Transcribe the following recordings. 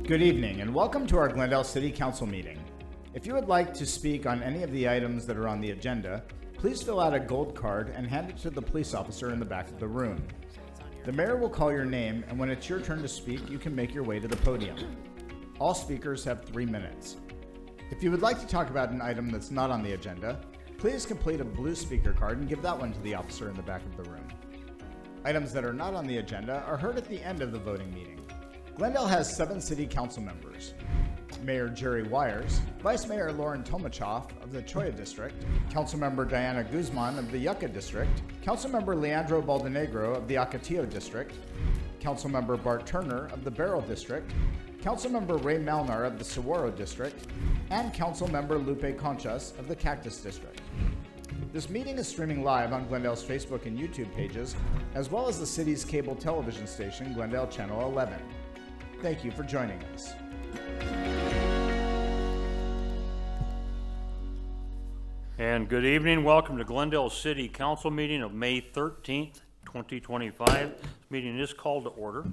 Good evening and welcome to our Glendale City Council meeting. If you would like to speak on any of the items that are on the agenda, please fill out a gold card and hand it to the police officer in the back of the room. The mayor will call your name, and when it's your turn to speak, you can make your way to the podium. All speakers have 3 minutes. If you would like to talk about an item that's not on the agenda, please complete a blue speaker card and give that one to the officer in the back of the room. Items that are not on the agenda are heard at the end of the voting meeting. Glendale has 7 city council members. Mayor Jerry Wires, Vice Mayor Lauren Tomachoff of the Cholla District, Councilmember Diana Guzman of the Yucca District, Councilmember Leandro Baldenegro of the Ocotillo District, Councilmember Bart Turner of the Beryl District, Councilmember Ray Malnar of the Saguaro District, and Councilmember Lupe Conchas of the Cactus District. This meeting is streaming live on Glendale's Facebook and YouTube pages, as well as the city's cable television station, Glendale Channel 11. Thank you for joining us. And good evening. Welcome to Glendale City Council meeting of May 13th, 2025. This meeting is called to order.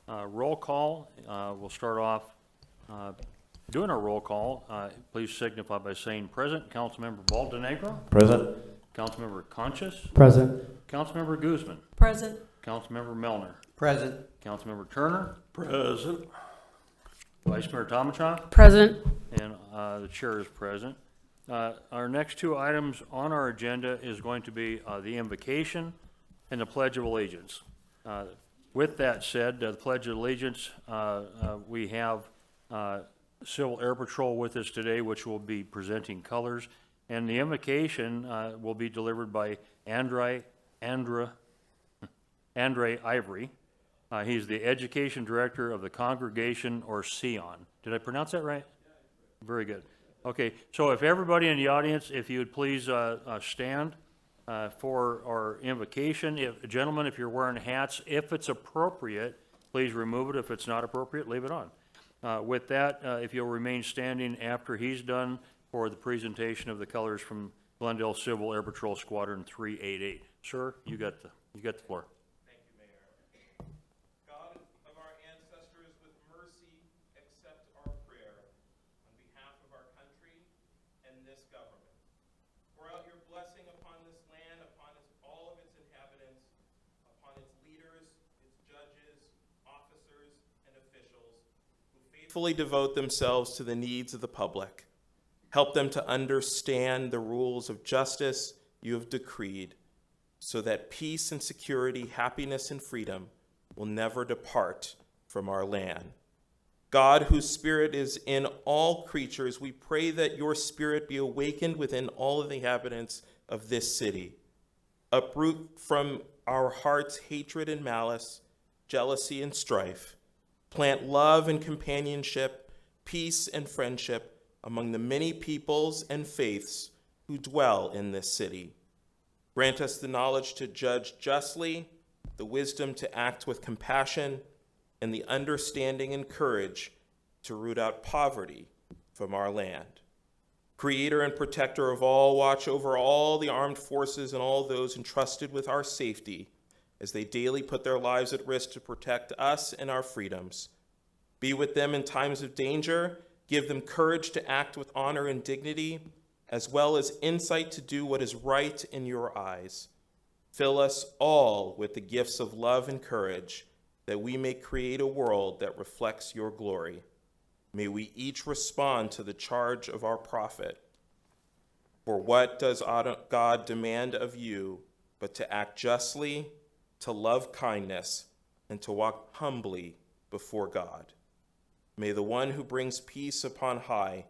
Roll call. We'll start off doing a roll call. Please signify by saying present. Councilmember Baldenegro. Present. Councilmember Conchas. Present. Councilmember Guzman. Present. Councilmember Melner. Present. Councilmember Turner. Present. Vice Mayor Tomachoff. Present. And the chair is present. Our next 2 items on our agenda is going to be the invocation and the Pledge of Allegiance. With that said, the Pledge of Allegiance, we have Civil Air Patrol with us today, which will be presenting colors, and the invocation will be delivered by Andre Ivory. He's the Education Director of the Congregation, or Sion. Did I pronounce that right? Very good. Okay, so if everybody in the audience, if you would please stand for our invocation. Gentlemen, if you're wearing hats, if it's appropriate, please remove it. If it's not appropriate, leave it on. With that, if you'll remain standing after he's done for the presentation of the colors from Glendale Civil Air Patrol Squadron 388. Sir, you got the floor. Fully devote themselves to the needs of the public. Help them to understand the rules of justice you have decreed, so that peace and security, happiness and freedom will never depart from our land. God, whose spirit is in all creatures, we pray that your spirit be awakened within all of the inhabitants of this city. Uproot from our hearts hatred and malice, jealousy and strife. Plant love and companionship, peace and friendship among the many peoples and faiths who dwell in this city. Grant us the knowledge to judge justly, the wisdom to act with compassion, and the understanding and courage to root out poverty from our land. Creator and protector of all, watch over all the armed forces and all those entrusted with our safety, as they daily put their lives at risk to protect us and our freedoms. Be with them in times of danger. Give them courage to act with honor and dignity, as well as insight to do what is right in your eyes. Fill us all with the gifts of love and courage, that we may create a world that reflects your glory. May we each respond to the charge of our prophet. For what does God demand of you but to act justly, to love kindness, and to walk humbly before God? May the one who brings peace upon high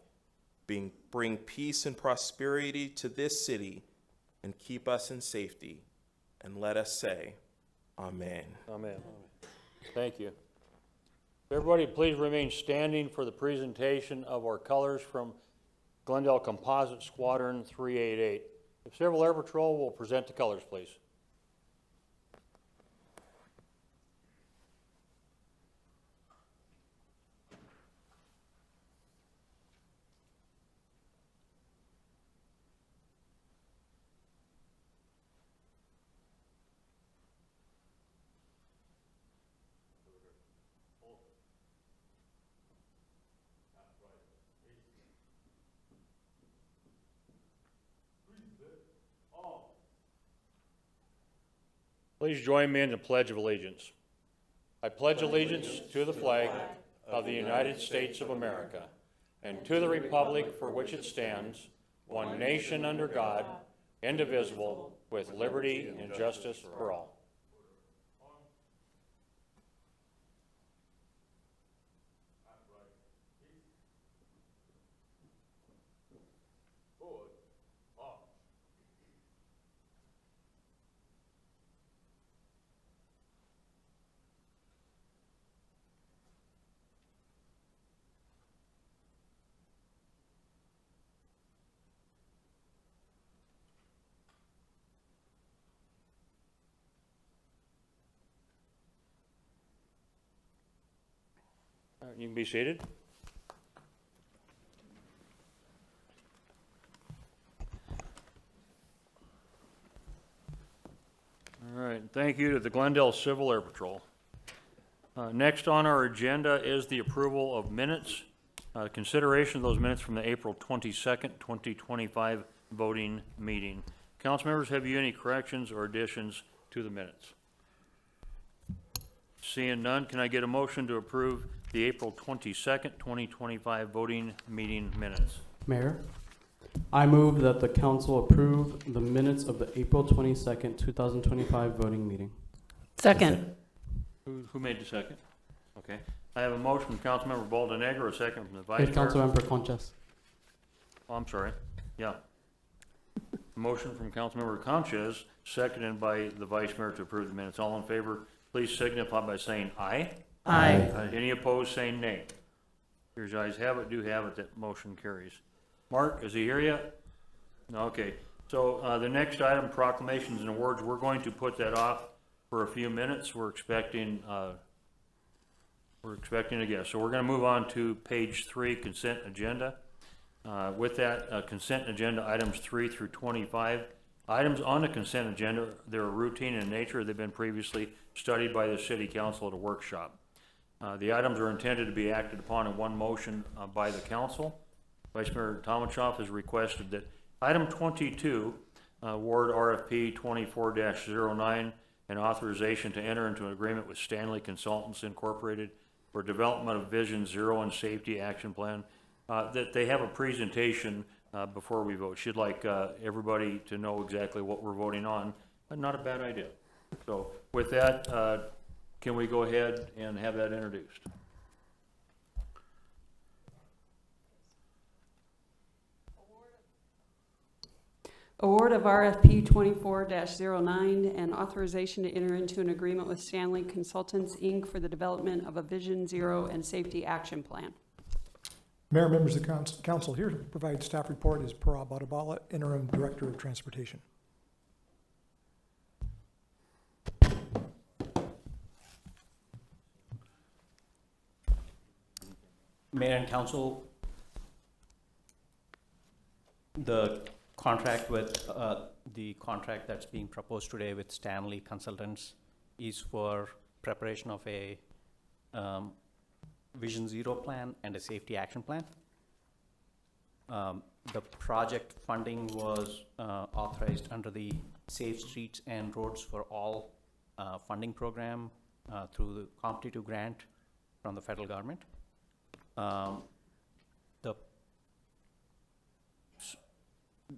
bring peace and prosperity to this city and keep us in safety. And let us say, Amen. Amen. Thank you. Everybody, please remain standing for the presentation of our colors from Glendale Composite Squadron 388. If Civil Air Patrol will present the colors, please. Please join me in the Pledge of Allegiance. I pledge allegiance to the flag of the United States of America and to the republic for which it stands, one nation under God, indivisible, with liberty and justice for all. All right, you can be seated. All right, thank you to the Glendale Civil Air Patrol. Next on our agenda is the approval of minutes. Consideration of those minutes from the April 22nd, 2025 voting meeting. Council members, have you any corrections or additions to the minutes? Seeing none, can I get a motion to approve the April 22nd, 2025 voting meeting minutes? Mayor, I move that the council approve the minutes of the April 22nd, 2025 voting meeting. Second. Who made the second? Okay. I have a motion from Councilmember Baldenegger, a second from the Vice Mayor. Councilmember Conchas. Oh, I'm sorry. Yeah. Motion from Councilmember Conches, seconded by the Vice Mayor to approve the minutes. All in favor, please signify by saying aye. Aye. Any opposed, saying nay. Here's ayes have it, do have it, that motion carries. Mark, is he here yet? No, okay. So the next item, proclamations and awards, we're going to put that off for a few minutes. We're expecting a guest. So we're going to move on to page 3, consent agenda. With that, consent agenda items 3 through 25. Items on the consent agenda, they're routine in nature. They've been previously studied by the City Council at a workshop. The items are intended to be acted upon in one motion by the council. Vice Mayor Tomachoff has requested that item 22, award RFP 24-09, and authorization to enter into an agreement with Stanley Consultants Incorporated for development of Vision Zero and Safety Action Plan, that they have a presentation before we vote. She'd like everybody to know exactly what we're voting on. Not a bad idea. So with that, can we go ahead and have that introduced? Award of RFP 24-09 and authorization to enter into an agreement with Stanley Consultants, Inc. for the development of a Vision Zero and Safety Action Plan. Mayor, members of the council, here to provide staff report is Parab Adabala, Interim Director of Transportation. Mayor and council, the contract that's being proposed today with Stanley Consultants is for preparation of a Vision Zero plan and a safety action plan. The project funding was authorized under the Safe Streets and Roads for All funding program through the competitive grant from the federal government.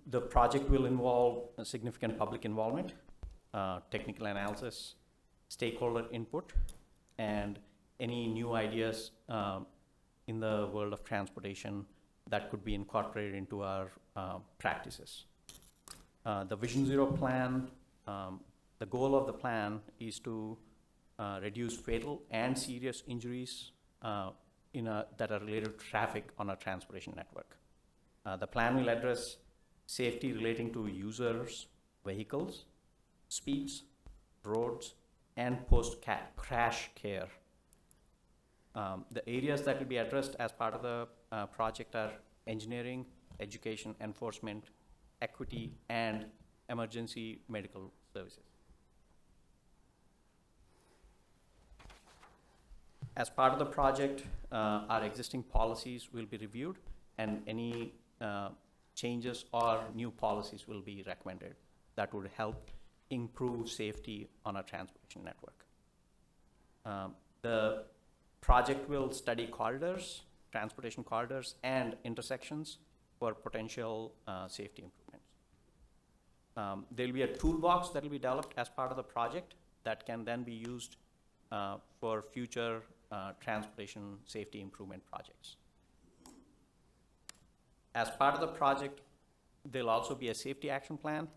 The project will involve a significant public involvement, technical analysis, stakeholder input, and any new ideas in the world of transportation that could be incorporated into our practices. The Vision Zero plan, the goal of the plan is to reduce fatal and serious injuries that are related to traffic on our transportation network. The plan will address safety relating to users, vehicles, speeds, roads, and post-crash care. The areas that will be addressed as part of the project are engineering, education, enforcement, equity, and emergency medical services. As part of the project, our existing policies will be reviewed, and any changes or new policies will be recommended that would help improve safety on our transportation network. The project will study corridors, transportation corridors, and intersections for potential safety improvements. There'll be a toolbox that will be developed as part of the project that can then be used for future transportation safety improvement projects. As part of the project, there'll also be a safety action plan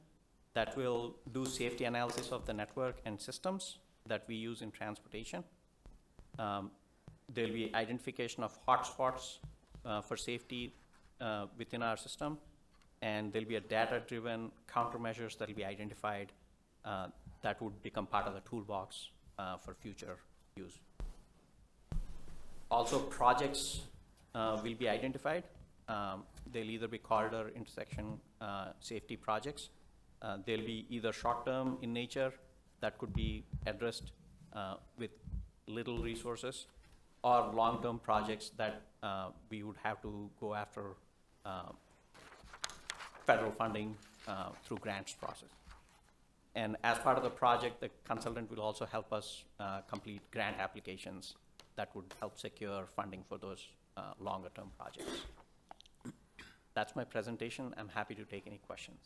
that will do safety analysis of the network and systems that we use in transportation. There'll be identification of hotspots for safety within our system, and there'll be a data-driven countermeasures that will be identified that would become part of the toolbox for future use. Also, projects will be identified. They'll either be corridor intersection safety projects. They'll be either short-term in nature that could be addressed with little resources, or long-term projects that we would have to go after federal funding through grants process. And as part of the project, the consultant will also help us complete grant applications that would help secure funding for those longer-term projects. That's my presentation. I'm happy to take any questions.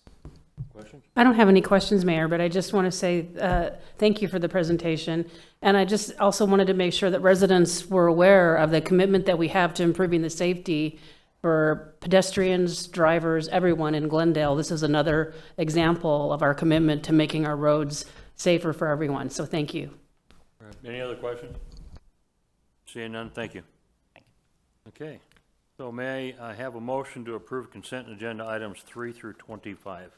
Questions? I don't have any questions, Mayor, but I just want to say thank you for the presentation. And I just also wanted to make sure that residents were aware of the commitment that we have to improving the safety for pedestrians, drivers, everyone in Glendale. This is another example of our commitment to making our roads safer for everyone. So thank you. All right. Any other questions? Seeing none, thank you. Okay, so may I have a motion to approve consent agenda items 3 through 25?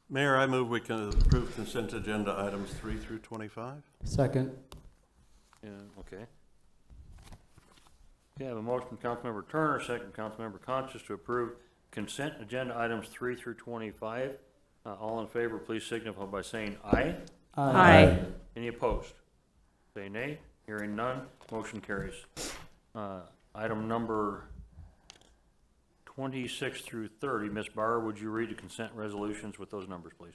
Mayor, I move we can approve consent agenda items 3 through 25. Second. Yeah, okay. Okay, I have a motion from Councilmember Turner, second from Councilmember Conscious to approve consent agenda items 3 through 25. All in favor, please signify by saying aye. Aye. Any opposed? Say nay. Hearing none, motion carries. Item number 26 through 30. Ms. Bauer, would you read the consent resolutions with those numbers, please?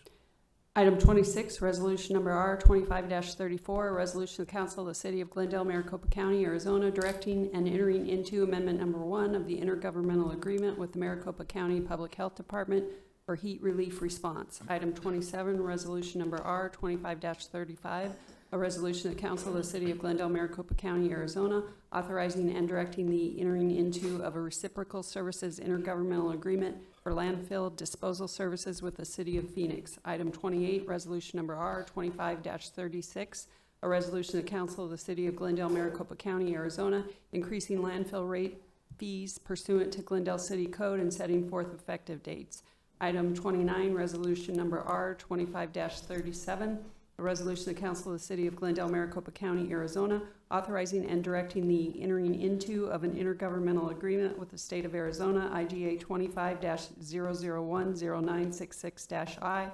Item 26, resolution number R 25-34, a resolution of the Council of the City of Glendale, Maricopa County, Arizona, directing and entering into Amendment Number 1 of the intergovernmental agreement with the Maricopa County Public Health Department for heat relief response. Item 27, resolution number R 25-35, a resolution of the Council of the City of Glendale, Maricopa County, Arizona, authorizing and directing the entering into of a reciprocal services intergovernmental agreement for landfill disposal services with the City of Phoenix. Item 28, resolution number R 25-36, a resolution of the Council of the City of Glendale, Maricopa County, Arizona, increasing landfill rate fees pursuant to Glendale City Code and setting forth effective dates. Item 29, resolution number R 25-37, a resolution of the Council of the City of Glendale, Maricopa County, Arizona, authorizing and directing the entering into of an intergovernmental agreement with the State of Arizona, IGA 25-0010966-I,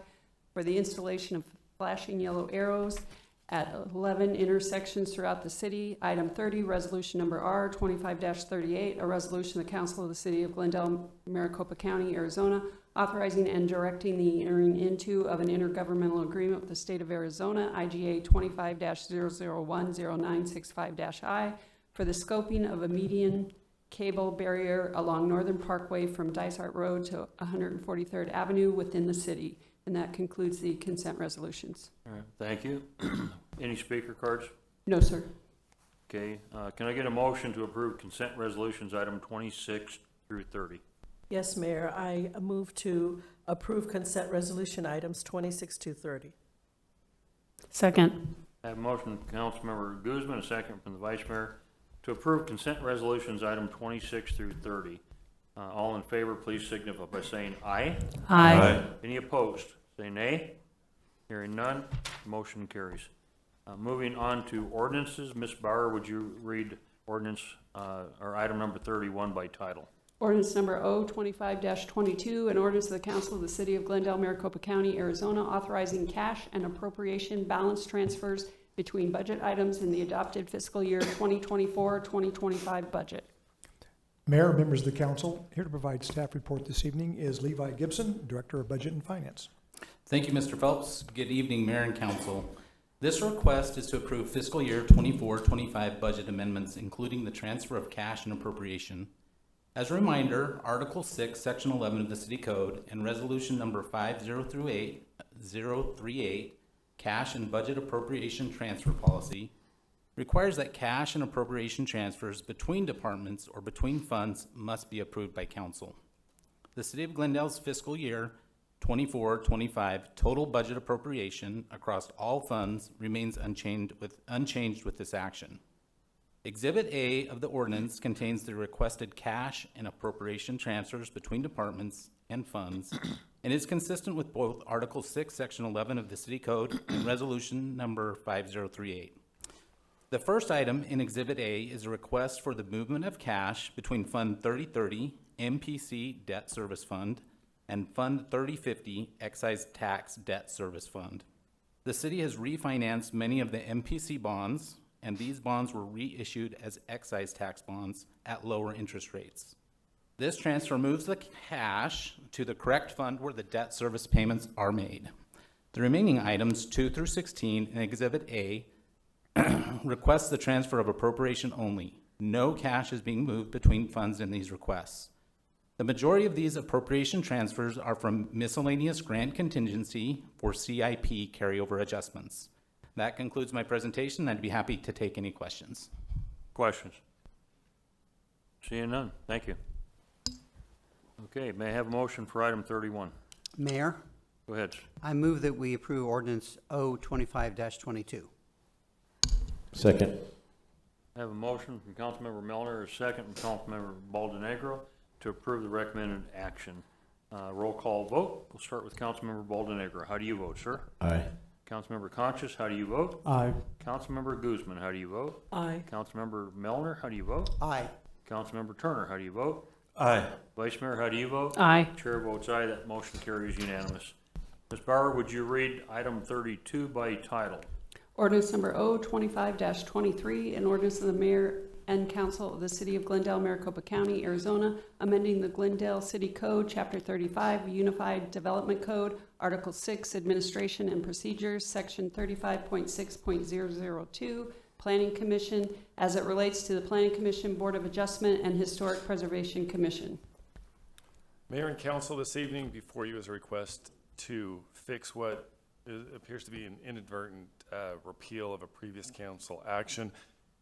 for the installation of flashing yellow arrows at 11 intersections throughout the city. Item 30, resolution number R 25-38, a resolution of the Council of the City of Glendale, Maricopa County, Arizona, authorizing and directing the entering into of an intergovernmental agreement with the State of Arizona, IGA 25-0010965-I, for the scoping of a median cable barrier along Northern Parkway from Dysart Road to 143rd Avenue within the city. And that concludes the consent resolutions. All right, thank you. Any speaker cards? No, sir. Okay, can I get a motion to approve consent resolutions item 26 through 30? Yes, Mayor, I move to approve consent resolution items 26 to 30. Second. I have a motion from Councilmember Guzman, a second from the Vice Mayor, to approve consent resolutions item 26 through 30. All in favor, please signify by saying aye. Aye. Any opposed? Say nay. Hearing none, motion carries. Moving on to ordinances, Ms. Bauer, would you read ordinance, or item number 31 by title? Ordinance number O 25-22, an ordinance of the Council of the City of Glendale, Maricopa County, Arizona, authorizing cash and appropriation balance transfers between budget items in the adopted fiscal year 2024-2025 budget. Mayor, members of the council, here to provide staff report this evening is Levi Gibson, Director of Budget and Finance. Thank you, Mr. Phelps. Good evening, Mayor and Council. This request is to approve fiscal year 24-25 budget amendments, including the transfer of cash and appropriation. As a reminder, Article 6, Section 11 of the City Code and Resolution Number 5038, Cash and Budget Appropriation Transfer Policy, requires that cash and appropriation transfers between departments or between funds must be approved by council. The City of Glendale's fiscal year 24-25 total budget appropriation across all funds remains unchanged with this action. Exhibit A of the ordinance contains the requested cash and appropriation transfers between departments and funds and is consistent with both Article 6, Section 11 of the City Code and Resolution Number 5038. The first item in Exhibit A is a request for the movement of cash between Fund 3030, MPC Debt Service Fund, and Fund 3050, Excise Tax Debt Service Fund. The city has refinanced many of the MPC bonds, and these bonds were reissued as excise tax bonds at lower interest rates. This transfer moves the cash to the correct fund where the debt service payments are made. The remaining items, 2 through 16 in Exhibit A, request the transfer of appropriation only. No cash is being moved between funds in these requests. The majority of these appropriation transfers are from miscellaneous grant contingency for CIP carryover adjustments. That concludes my presentation. I'd be happy to take any questions. Questions? Seeing none, thank you. Okay, may I have a motion for item 31? Mayor, Go ahead. sir. I move that we approve ordinance O25-22. Second. I have a motion from Councilmember Melner, a second from Councilmember Baldenegro to approve the recommended action. Roll call vote. We'll start with Councilmember Baldenegro. How do you vote, sir? Aye. Councilmember Conchas, how do you vote? Aye. Councilmember Guzman, how do you vote? Aye. Councilmember Melner, how do you vote? Aye. Councilmember Turner, how do you vote? Aye. Vice Mayor, how do you vote? Aye. Chair votes aye. That motion carries unanimous. Ms. Bauer, would you read item 32 by title? Ordinance number O25-23, an ordinance of the mayor and council of the city of Glendale, Maricopa County, Arizona, amending the Glendale City Code, Chapter 35, Unified Development Code, Article 6, Administration and Procedures, Section 35.6.002, Planning Commission, as it relates to the Planning Commission, Board of Adjustment, and Historic Preservation Commission. Mayor and council, this evening before you is a request to fix what appears to be an inadvertent repeal of a previous council action.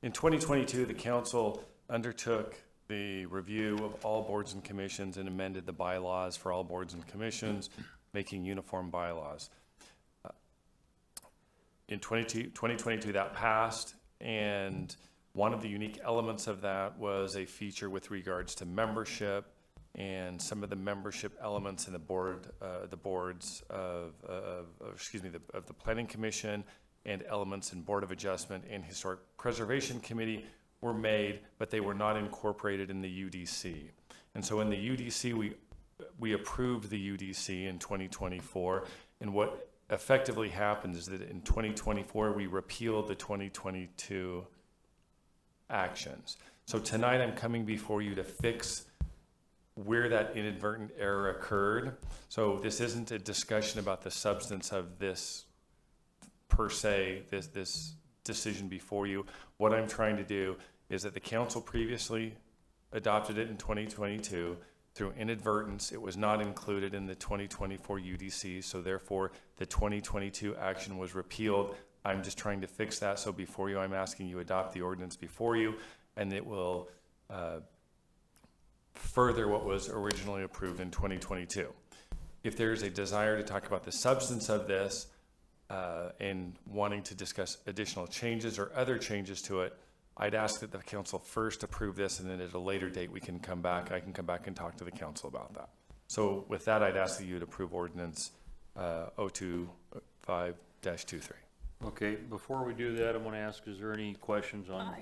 In 2022, the council undertook the review of all boards and commissions and amended the bylaws for all boards and commissions, making uniform bylaws. In 2022, that passed, and one of the unique elements of that was a feature with regards to membership and some of the membership elements in the boards of the Planning Commission and elements in Board of Adjustment and Historic Preservation Committee were made, but they were not incorporated in the UDC. And so in the UDC, we approved the UDC in 2024, and what effectively happened is that in 2024, we repealed the 2022 actions. So tonight I'm coming before you to fix where that inadvertent error occurred. So this isn't a discussion about the substance of this per se, this decision before you. What I'm trying to do is that the council previously adopted it in 2022 through inadvertence. It was not included in the 2024 UDC, so therefore the 2022 action was repealed. I'm just trying to fix that. So before you, I'm asking you adopt the ordinance before you, and it will further what was originally approved in 2022. If there is a desire to talk about the substance of this and wanting to discuss additional changes or other changes to it, I'd ask that the council first approve this, and then at a later date we can come back. I can come back and talk to the council about that. So with that, I'd ask that you would approve ordinance 025-23. Okay, before we do that, I want to ask, is there any questions on?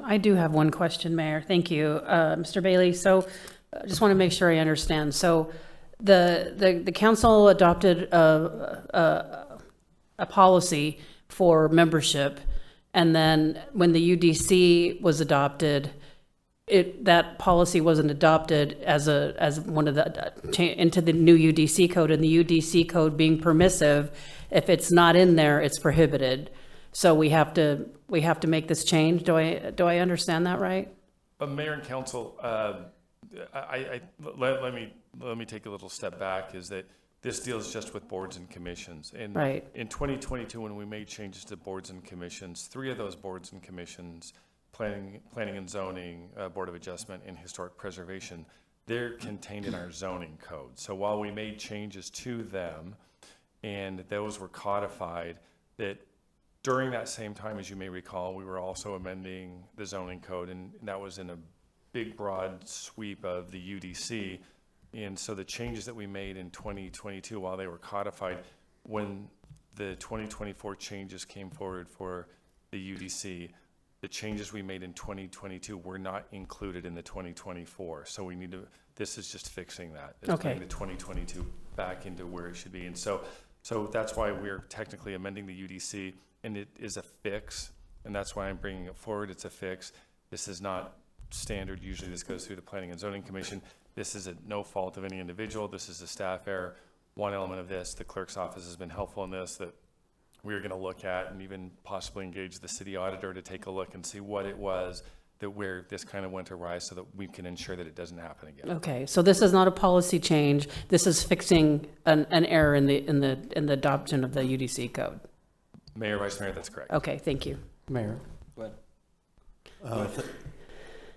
I do have one question, Mayor. Thank you, Mr. Bailey. So I just want to make sure I understand. So the council adopted a policy for membership, and then when the UDC was adopted, that policy wasn't adopted as one of the, into the new UDC code, and the UDC code being permissive, if it's not in there, it's prohibited. So we have to make this change. Do I understand that right? Mayor and council, let me take a little step back, is that this deals just with boards and commissions. And Right. in 2022, when we made changes to boards and commissions, 3 of those boards and commissions, planning and zoning, board of adjustment, and historic preservation, they're contained in our zoning code. So while we made changes to them, and those were codified, that during that same time, as you may recall, we were also amending the zoning code, and that was in a big, broad sweep of the UDC. And so the changes that we made in 2022, while they were codified, when the 2024 changes came forward for the UDC, the changes we made in 2022 were not included in the 2024. So we need to, this is just fixing that. It's Okay. putting the 2022 back into where it should be. And so that's why we're technically amending the UDC, and it is a fix, and that's why I'm bringing it forward. It's a fix. This is not standard. Usually this goes through the Planning and Zoning Commission. This is at no fault of any individual. This is a staff error. One element of this, the clerk's office has been helpful in this, that we're going to look at and even possibly engage the city auditor to take a look and see what it was that where this kind of went awry, so that we can ensure that it doesn't happen again. Okay, so this is not a policy change. This is fixing an error in the adoption of the UDC code. Mayor, Vice Mayor, that's correct. Okay, thank you. Mayor. Go ahead.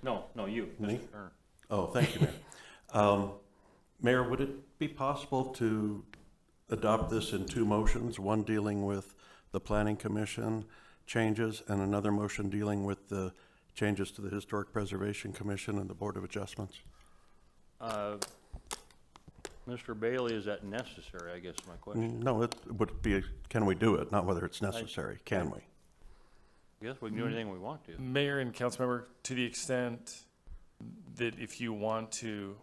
No, you. Me? Mr. Turner. Oh, thank you, Mayor. Mayor, would it be possible to adopt this in 2 motions, one dealing with the Planning Commission changes and another motion dealing with the changes to the Historic Preservation Commission and the Board of Adjustments? Mr. Bailey, is that necessary, I guess, my question? No, it would be, can we do it, not whether it's necessary, can we? I guess we can do anything we want to. Mayor and council member, to the extent that if you want to,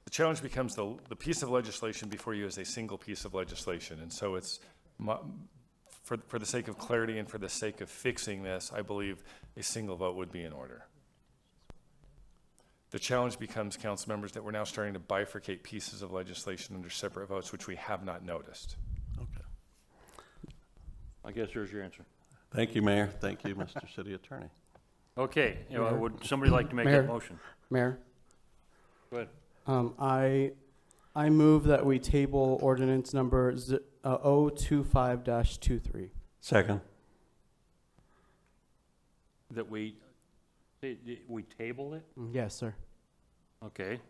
the challenge becomes the piece of legislation before you is a single piece of legislation. And so it's, for the sake of clarity and for the sake of fixing this, I believe a single vote would be in order. The challenge becomes, council members, that we're now starting to bifurcate pieces of legislation under separate votes, which we have not noticed. Okay. I guess there's your answer. Thank you, Mayor. Thank you, Mr. City Attorney. Okay, Mayor. would somebody like to make Mayor. that motion? Mayor. Go ahead. I move that we table ordinance number 025-23. Second. That we table it? Yes, sir. Okay.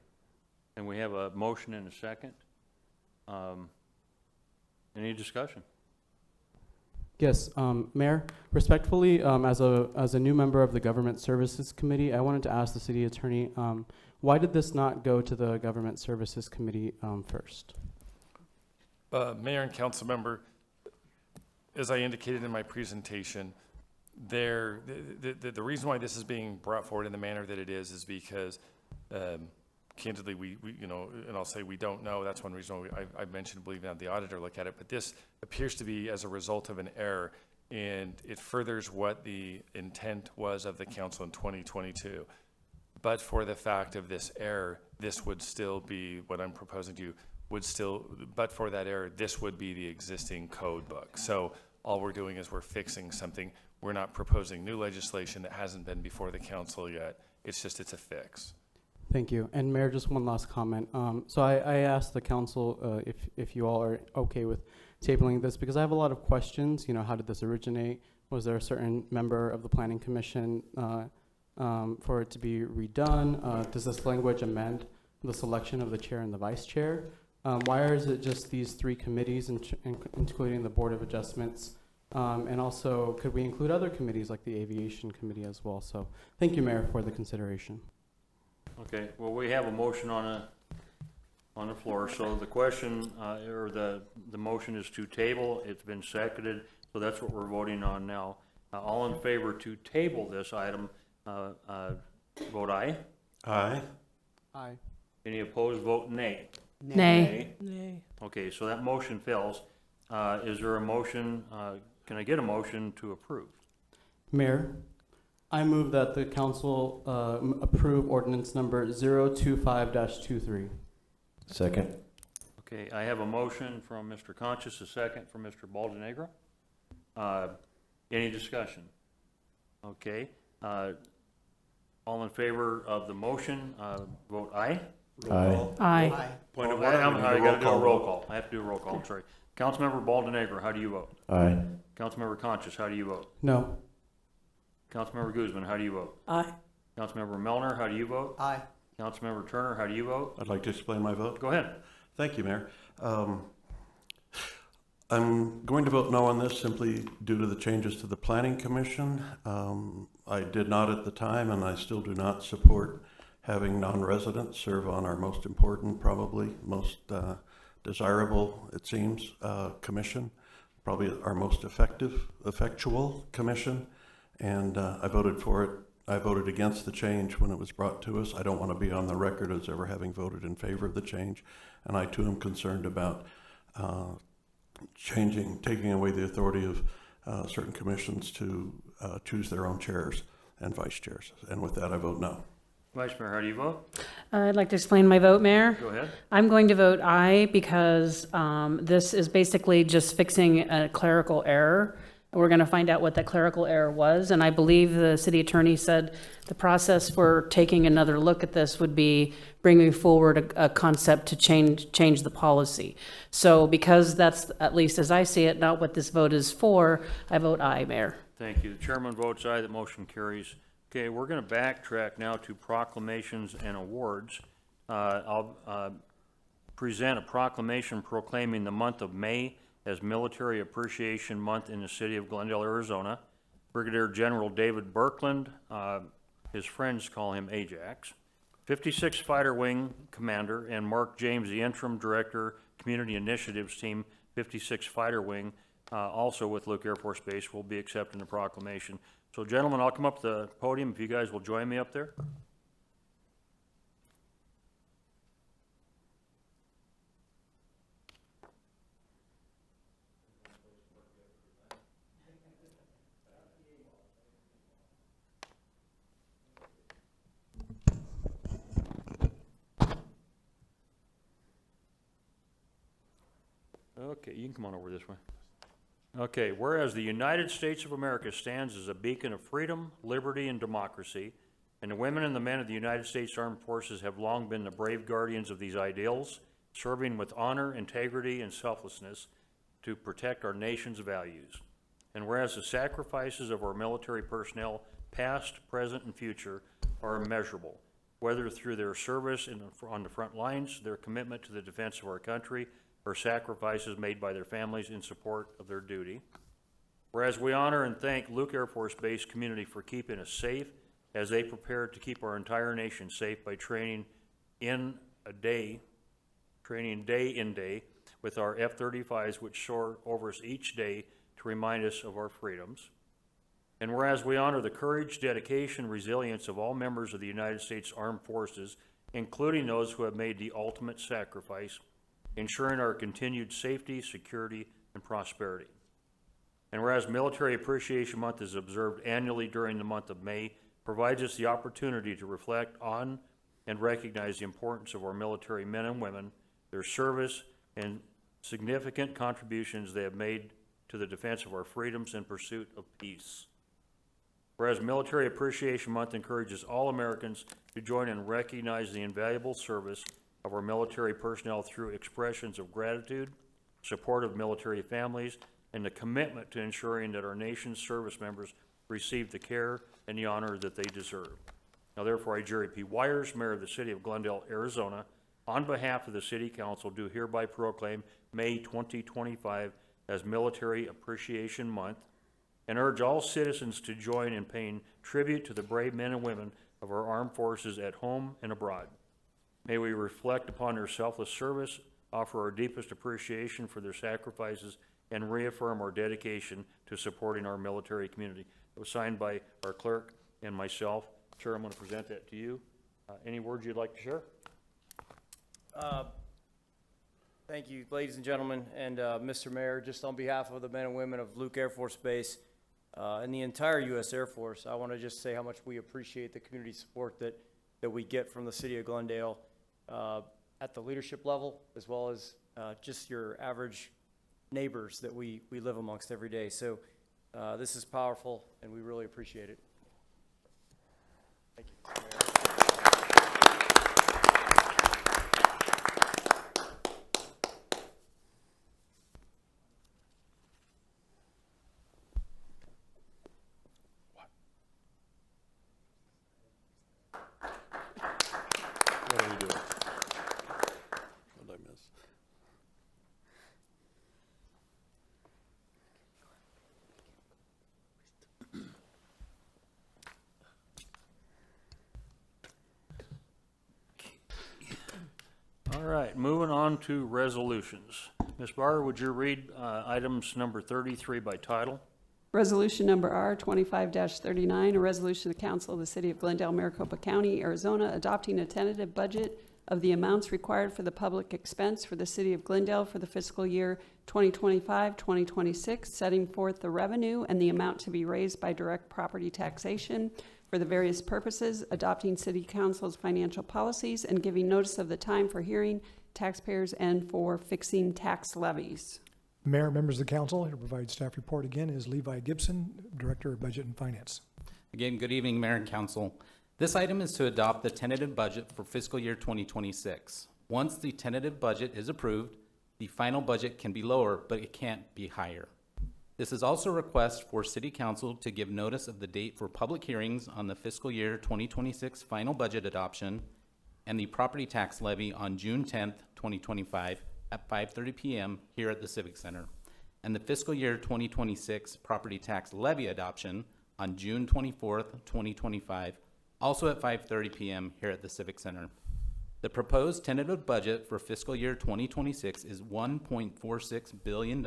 And we have a motion and a second. Any discussion? Yes, Mayor, respectfully, as a new member of the Government Services Committee, I wanted to ask the city attorney, why did this not go to the Government Services Committee first? Mayor and council member, as I indicated in my presentation, the reason why this is being brought forward in the manner that it is because candidly, we and I'll say we don't know. That's one reason why I mentioned believing that the auditor look at it. But this appears to be as a result of an error, and it furthers what the intent was of the council in 2022. But for the fact of this error, this would still be what I'm proposing to you. But for that error, this would be the existing code book. So all we're doing is we're fixing something. We're not proposing new legislation that hasn't been before the council yet. It's a fix. Thank you. And Mayor, just one last comment. So I asked the council if you all are okay with tabling this, because I have a lot of questions. How did this originate? Was there a certain member of the Planning Commission for it to be redone? Does this language amend the selection of the chair and the vice chair? Why is it just these 3 committees, including the Board of Adjustments? And also, could we include other committees like the Aviation Committee as well? So thank you, Mayor, for the consideration. Okay, well, we have a motion on the floor, so the question, or the motion is to table. It's been seconded, so that's what we're voting on now. All in favor to table this item, vote aye. Aye. Aye. Any opposed, vote nay. Nay. Nay. Okay, so that motion fails. Is there a motion, can I get a motion to approve? Mayor, I move that the council approve ordinance number 025-23. Second. Okay, I have a motion from Mr. Conchus, a second from Mr. Baldenegro. Any discussion? Okay, all in favor of the motion, vote aye. Aye. Point of I order. gotta do a roll call. I have to do a roll call, I'm sorry. Councilmember Baldenegro, how do you vote? Aye. Councilmember Conchus, how do you vote? No. Councilmember Guzman, how do you vote? Aye. Councilmember Melner, how do you vote? Aye. Councilmember Turner, how do you vote? I'd like to explain my vote. Go ahead. Thank you, Mayor. I'm going to vote no on this simply due to the changes to the Planning Commission. I did not at the time, and I still do not support having non-residents serve on our most important, probably most desirable, it seems, commission, probably our most effectual commission, and I voted for it. I voted against the change when it was brought to us. I don't want to be on the record as ever having voted in favor of the change, and I too am concerned about taking away the authority of certain commissions to choose their own chairs and vice chairs. And with that, I vote no. Vice Mayor, how do you vote? I'd like to explain my vote, Mayor. Go ahead. I'm going to vote aye because this is basically just fixing a clerical error. We're going to find out what that clerical error was, and I believe the city attorney said the process for taking another look at this would be bringing forward a concept to change the policy. So because that's, at least as I see it, not what this vote is for, I vote aye, Mayor. Thank you. The chairman votes aye. The motion carries. Okay, we're going to backtrack now to proclamations and awards. I'll present a proclamation proclaiming the month of May as Military Appreciation Month in the city of Glendale, Arizona. Brigadier General David Birkeland, his friends call him Ajax, 56th Fighter Wing Commander, and Mark James, the Interim Director, Community Initiatives Team, 56th Fighter Wing, also with Luke Air Force Base, will be accepting the proclamation. So gentlemen, I'll come up to the podium if you guys will join me up there. Okay, you can come on over this way. Okay, whereas the United States of America stands as a beacon of freedom, liberty, and democracy, and the women and the men of the United States Armed Forces have long been the brave guardians of these ideals, serving with honor, integrity, and selflessness to protect our nation's values. And whereas the sacrifices of our military personnel, past, present, and future, are immeasurable, whether through their service on the front lines, their commitment to the defense of our country, or sacrifices made by their families in support of their duty. Whereas we honor and thank Luke Air Force Base community for keeping us safe as they prepare to keep our entire nation safe by training day in day with our F-35s, which soar over us each day to remind us of our freedoms. And whereas we honor the courage, dedication, resilience of all members of the United States Armed Forces, including those who have made the ultimate sacrifice, ensuring our continued safety, security, and prosperity. And whereas Military Appreciation Month is observed annually during the month of May, provides us the opportunity to reflect on and recognize the importance of our military men and women, their service, and significant contributions they have made to the defense of our freedoms and pursuit of peace. Whereas Military Appreciation Month encourages all Americans to join and recognize the invaluable service of our military personnel through expressions of gratitude, support of military families, and the commitment to ensuring that our nation's service members receive the care and the honor that they deserve. Now therefore, I, Jerry P. Wires, Mayor of the City of Glendale, Arizona, on behalf of the City Council, do hereby proclaim May 2025 as Military Appreciation Month, and urge all citizens to join in paying tribute to the brave men and women of our armed forces at home and abroad. May we reflect upon their selfless service, offer our deepest appreciation for their sacrifices, and reaffirm our dedication to supporting our military community. It was signed by our clerk and myself. Chair, I'm going to present that to you. Any words you'd like to share? Thank you, ladies and gentlemen, and Mr. Mayor, just on behalf of the men and women of Luke Air Force Base, and the entire U.S. Air Force. I want to just say how much we appreciate the community support that we get from the city of Glendale at the leadership level, as well as just your average neighbors that we live amongst every day. So this is powerful, and we really appreciate it. Thank you. What are we doing? What did I miss? All right, moving on to resolutions. Ms. Barr, would you read items number 33 by title? Resolution number R 25-39, a resolution of the council of the city of Glendale, Maricopa County, Arizona, adopting a tentative budget of the amounts required for the public expense for the city of Glendale for the fiscal year 2025-2026, setting forth the revenue and the amount to be raised by direct property taxation for the various purposes, adopting city council's financial policies, and giving notice of the time for hearing taxpayers and for fixing tax levies. Mayor, members of the council, here to provide staff report again is Levi Gibson, Director of Budget and Finance. Again, good evening, Mayor and Council. This item is to adopt the tentative budget for fiscal year 2026. Once the tentative budget is approved, the final budget can be lower, but it can't be higher. This is also a request for City Council to give notice of the date for public hearings on the fiscal year 2026 final budget adoption and the property tax levy on June 10th, 2025 at 5:30 p.m. here at the Civic Center, and the fiscal year 2026 property tax levy adoption on June 24th, 2025, also at 5:30 p.m. here at the Civic Center. The proposed tentative budget for fiscal year 2026 is $1.46 billion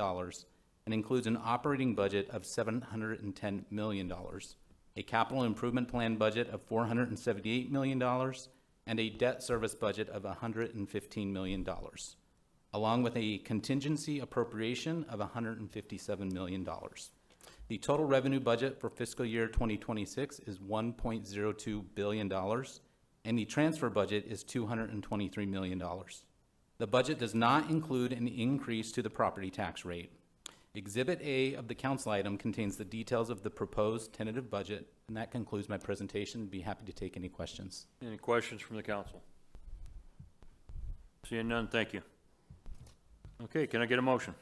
and includes an operating budget of $710 million, a capital improvement plan budget of $478 million, and a debt service budget of $115 million, along with a contingency appropriation of $157 million. The total revenue budget for fiscal year 2026 is $1.02 billion, and the transfer budget is $223 million. The budget does not include an increase to the property tax rate. Exhibit A of the council item contains the details of the proposed tentative budget, and that concludes my presentation. Be happy to take any questions. Any questions from the council? Seeing none, thank you. Okay, can I get a motion?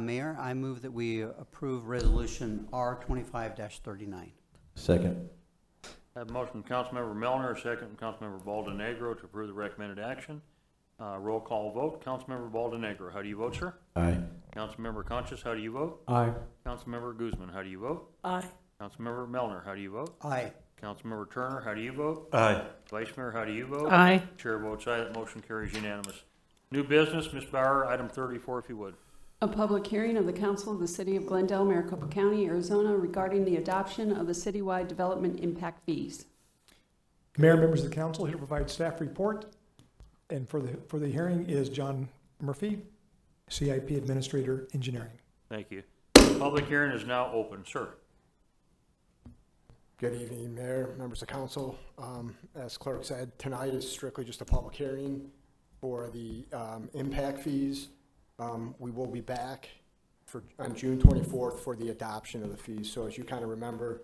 Mayor, I move that we approve Resolution R 25-39. Second. I have a motion from Councilmember Melner, a second from Councilmember Baldenegro to approve the recommended action. Roll call vote. Councilmember Baldenegro, how do you vote, sir? Aye. Councilmember Conchas, how do you vote? Aye. Councilmember Guzman, how do you vote? Aye. Councilmember Melner, how do you vote? Aye. Councilmember Turner, how do you vote? Aye. Vice Mayor, how do you vote? Aye. Chair votes aye. That motion carries unanimous. New business, Ms. Bauer, item 34, if you would. A public hearing of the council of the city of Glendale, Maricopa County, Arizona, regarding the adoption of the citywide development impact fees. Mayor, members of the council, here to provide staff report. And for the hearing is John Murphy, CIP Administrator, Engineering. Thank you. Public hearing is now open. Sir. Good evening, Mayor, members of council. As clerk said, tonight is strictly just a public hearing for the impact fees. We will be back on June 24th for the adoption of the fees. So as you kind of remember,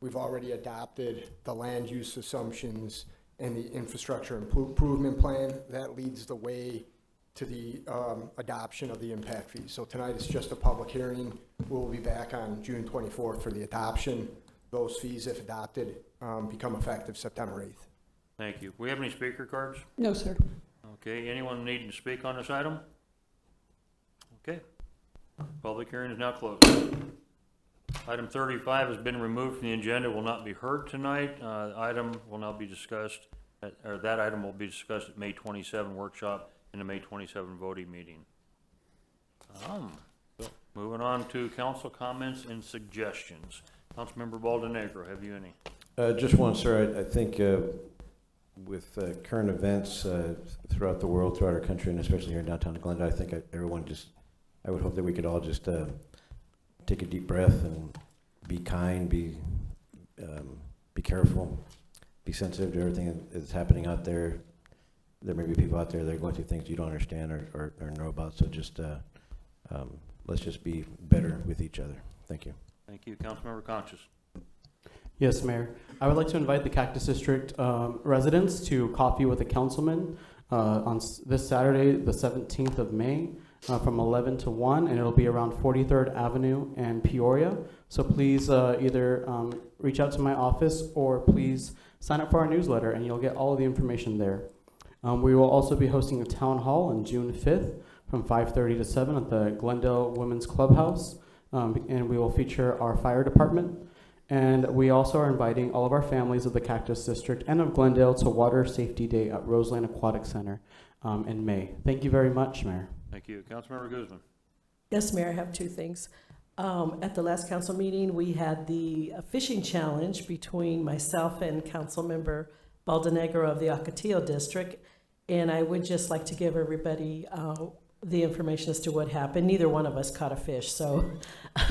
we've already adopted the land use assumptions and the infrastructure improvement plan. That leads the way to the adoption of the impact fees. So tonight is just a public hearing. We'll be back on June 24th for the adoption. Those fees, if adopted, become effective September 8th. Thank you. We have any speaker cards? No, sir. Okay, anyone needing to speak on this item? Okay. Public hearing is now closed. Item 35 has been removed from the agenda, will not be heard tonight. Item will now be discussed, that item will be discussed at May 27 workshop and the May 27 voting meeting. So moving on to council comments and suggestions. Councilmember Baldenegro, have you any? Just one, sir. I think with current events throughout the world, throughout our country, and especially here in downtown Glendale, I think I would hope that we could all just take a deep breath and be kind, be careful, be sensitive to everything that's happening out there. There may be people out there that are going through things you don't understand or know about, so just let's just be better with each other. Thank you. Thank you. Councilmember Conscious. Yes, Mayor. I would like to invite the Cactus District residents to coffee with a councilman on this Saturday, the 17th of May, from 11 to 1, and it'll be around 43rd Avenue and Peoria. So please either reach out to my office or please sign up for our newsletter, and you'll get all of the information there. We will also be hosting a town hall on June 5th from 5:30 to 7 at the Glendale Women's Clubhouse, and we will feature our fire department. And we also are inviting all of our families of the Cactus District and of Glendale to Water Safety Day at Roseland Aquatic Center in May. Thank you very much, Mayor. Thank you. Councilmember Guzman. Yes, Mayor, I have two things. At the last council meeting, we had the fishing challenge between myself and Councilmember Baldenegro of the Ocotillo District. And I would just like to give everybody the information as to what happened. Neither one of us caught a fish, so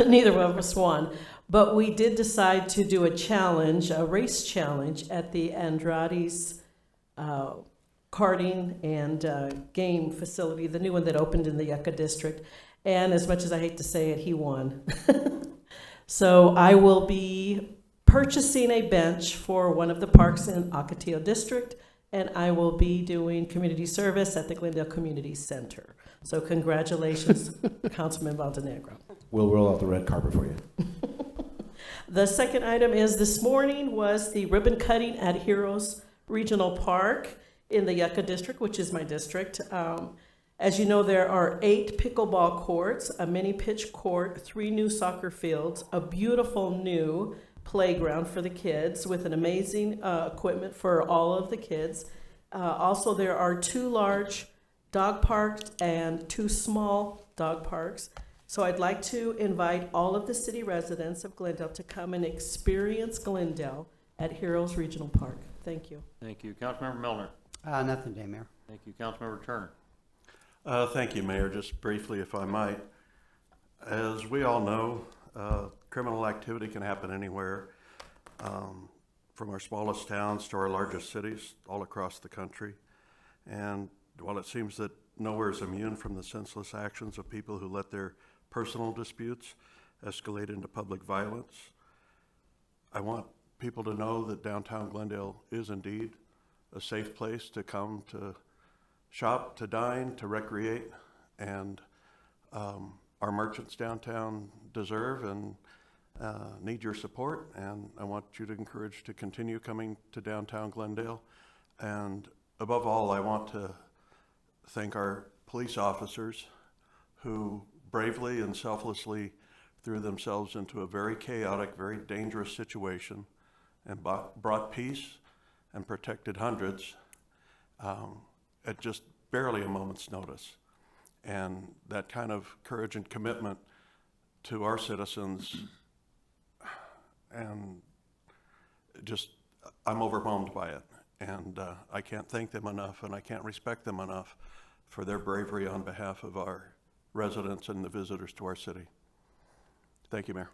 neither one of us won. But we did decide to do a challenge, a race challenge at the Andrade's karting and game facility, the new one that opened in the Yucca District. And as much as I hate to say it, he won. So I will be purchasing a bench for one of the parks in Ocotillo District, and I will be doing community service at the Glendale Community Center. So congratulations, Councilman Baldenegro. We'll roll out the red carpet for you. The second item is this morning was the ribbon cutting at Heroes Regional Park in the Yucca District, which is my district. As you know, there are 8 pickleball courts, a mini pitch court, 3 new soccer fields, a beautiful new playground for the kids with an amazing equipment for all of the kids. Also, there are 2 large dog parks and 2 small dog parks. So I'd like to invite all of the city residents of Glendale to come and experience Glendale at Heroes Regional Park. Thank you. Thank you. Councilmember Milner. Nothing today, Mayor. Thank you. Councilmember Turner. Thank you, Mayor. Just briefly, if I might. As we all know, criminal activity can happen anywhere, from our smallest towns to our largest cities all across the country. And while it seems that nowhere is immune from the senseless actions of people who let their personal disputes escalate into public violence, I want people to know that downtown Glendale is indeed a safe place to come to shop, to dine, to recreate, and our merchants downtown deserve and need your support, and I want you to encourage to continue coming to downtown Glendale. And above all, I want to thank our police officers who bravely and selflessly threw themselves into a very chaotic, very dangerous situation and brought peace and protected hundreds at just barely a moment's notice. And that kind of courage and commitment to our citizens, and just, I'm overwhelmed by it. And I can't thank them enough, and I can't respect them enough for their bravery on behalf of our residents and the visitors to our city. Thank you, Mayor.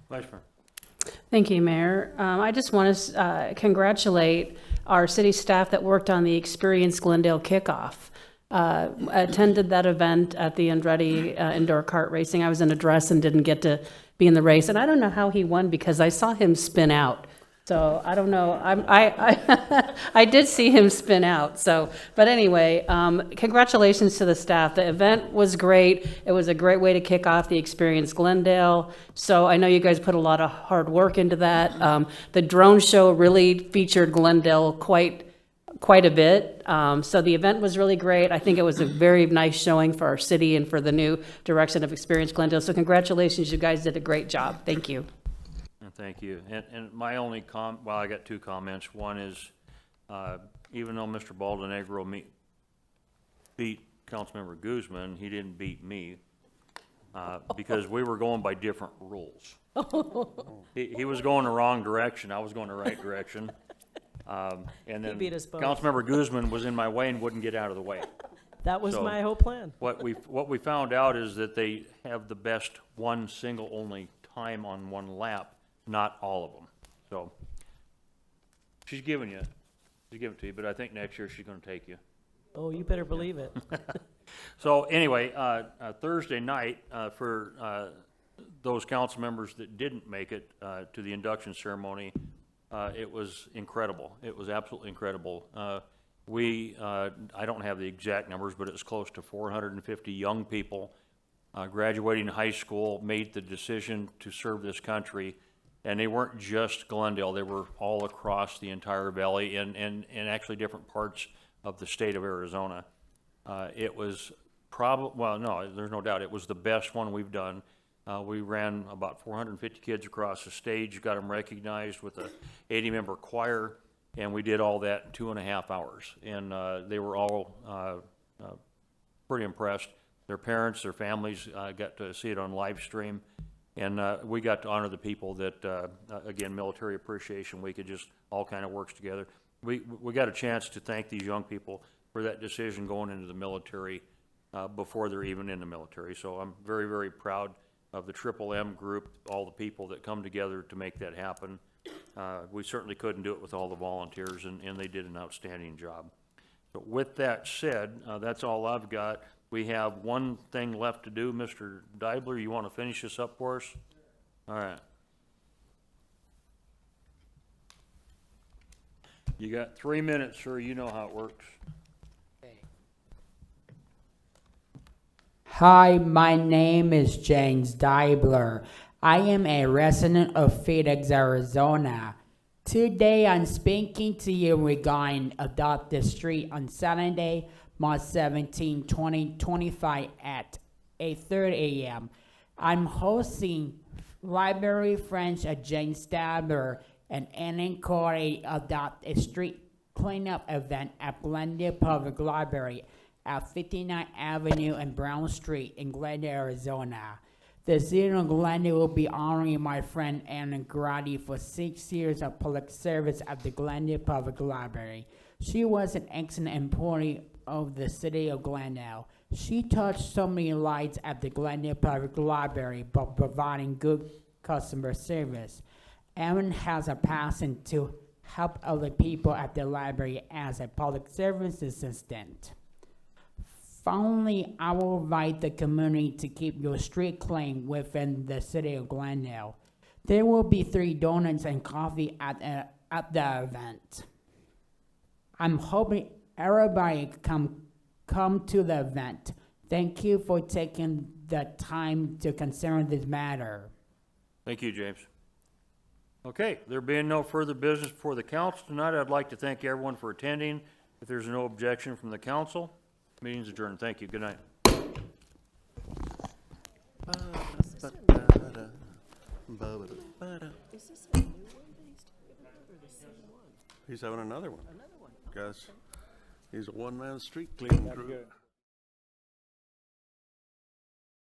Vice Mayor. Thank you, Mayor. I just want to congratulate our city staff that worked on the Experience Glendale kickoff. Attended that event at the Andretti indoor kart racing. I was in a dress and didn't get to be in the race, and I don't know how he won because I saw him spin out. So I don't know. I did see him spin out. So, but anyway, congratulations to the staff. The event was great. It was a great way to kick off the Experience Glendale. So I know you guys put a lot of hard work into that. The drone show really featured Glendale quite a bit. So the event was really great. I think it was a very nice showing for our city and for the new direction of Experience Glendale. So congratulations, you guys did a great job. Thank you. Thank you. And my only well, I got 2 comments. One is, even though Mr. Baldenegro beat Councilmember Guzman, he didn't beat me, because we were going by different rules. He was going the wrong direction. I was going the right direction. And then beat us both. Councilmember Guzman was in my way and wouldn't get out of the way. That was So- my whole plan. What we found out is that they have the best one single only time on one lap, not all of them. So she's giving it to you, but I think next year she's gonna take you. Oh, you better believe it. So anyway, Thursday night, for those council members that didn't make it to the induction ceremony, it was incredible. It was absolutely incredible. I don't have the exact numbers, but it was close to 450 young people graduating high school, made the decision to serve this country. And they weren't just Glendale, they were all across the entire valley and actually different parts of the state of Arizona. It was well, no, there's no doubt, it was the best one we've done. We ran about 450 kids across the stage, got them recognized with a 80-member choir, and we did all that in 2.5 hours. And they were all pretty impressed. Their parents, their families got to see it on live stream. And we got to honor the people that, again, Military Appreciation Week, it just all kind of works together. We got a chance to thank these young people for that decision going into the military before they're even in the military. So I'm very, very proud of the Triple M group, all the people that come together to make that happen. We certainly couldn't do it with all the volunteers, and they did an outstanding job. But with that said, that's all I've got. We have one thing left to do. Mr. Deibler, you want to finish this up for us? All right. You got 3 minutes, sir. You know how it works. Hi, my name is James Deibler. I am a resident of Phoenix, Arizona. Today I'm speaking to you regarding Adopt the Street on Saturday, March 17, 2025 at 8:30 a.m. I'm hosting Library Friends of James Stabler and Ann Corey Adopt a Street cleanup event at Glendale Public Library at 59th Avenue and Brown Street in Glendale, Arizona. The city of Glendale will be honoring my friend Anna Grady for 6 years of public service at the Glendale Public Library. She was an excellent employee of the city of Glendale. She touched so many lives at the Glendale Public Library by providing good customer service. Erin has a passion to help other people at the library as a public service assistant. Finally, I will invite the community to keep your street clean within the city of Glendale. There will be 3 donuts and coffee at the event. I'm hoping everybody come to the event. Thank you for taking the time to consider this matter. Thank you, James. Okay, there being no further business before the council tonight, I'd like to thank everyone for attending. If there's no objection from the council, meeting's adjourned. Thank you. Good night. He's having another one. Guys, he's a one-man street cleaning crew.